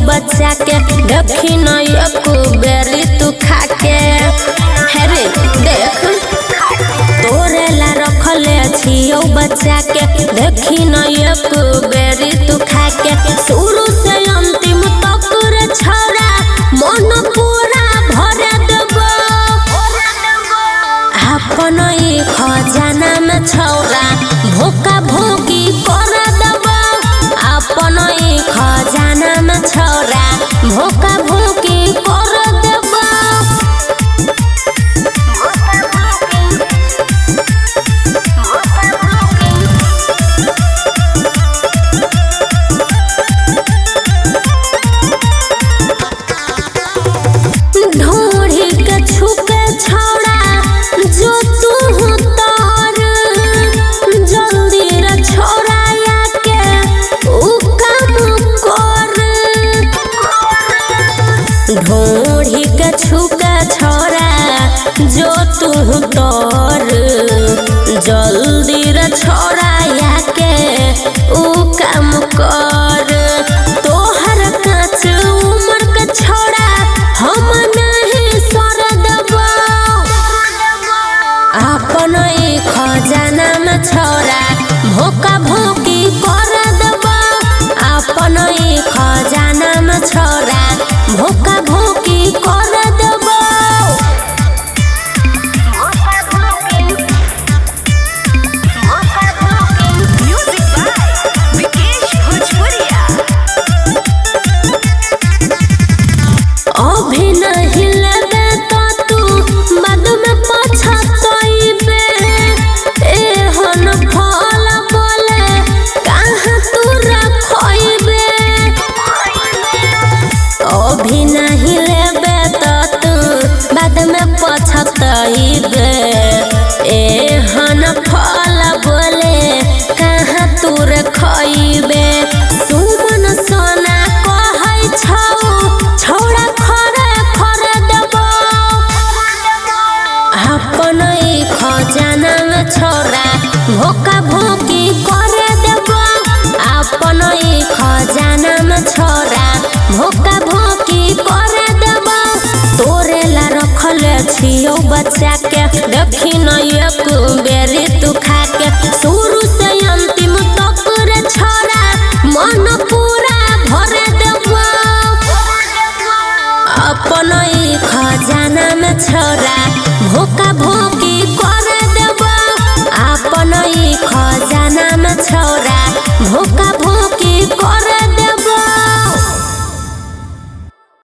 बच्चा के देखी न एको बेरी तू खाके। हेरे देख तोरे ला रखले छियो बच्चा के देखी न एको बेरी तू खाके। शुरू से अंतिम तक रे छोरा मन पूरा भरे देबो अपन ई खजाना में छोरा भोका भोकी कर देबो अपन ई खजाना में छोरा भोका भोकी कर देबो। ढोढ़ी के छुपे छोड़ा जो तू तार जल्दी रे छोरा के ऊ काम कर। ढोढ़ी के छुपे छोड़ा जो तू तार जल्दी रे छोरा के ऊ काम कर। तोहर काच उम्र के छोड़ा हम नहीं सर देबो अपन ई खजाना में छोरा भोका भोकी कर देबो अपन ई खजाना में छोरा भोका भोकी कर देबो। अभी नहीं लेबे तो तू बाद में पछताइबे एहन फल बोले कहाँ तू रखइबे। अभी नहीं लेबे तो तू बाद में पछताइबे एहन फल बोले कहाँ तू रखइबे। सुमन सोना कहै छौ छोड़ा खरे खरे देबो अपन ई खजाना में छोरा भोका भोकी करे देबो अपन ई खजाना में छोरा भोका भोकी करे देबो। तोरे ला रखले छियो बच्चा के देखी न एको बेरी तू खाके। शुरू से अंतिम तक रे छोरा मन पूरा भरे देबो अपन ई खजाना में छोरा भोका भोकी कर देबो अपन ई खजाना में छोरा भोका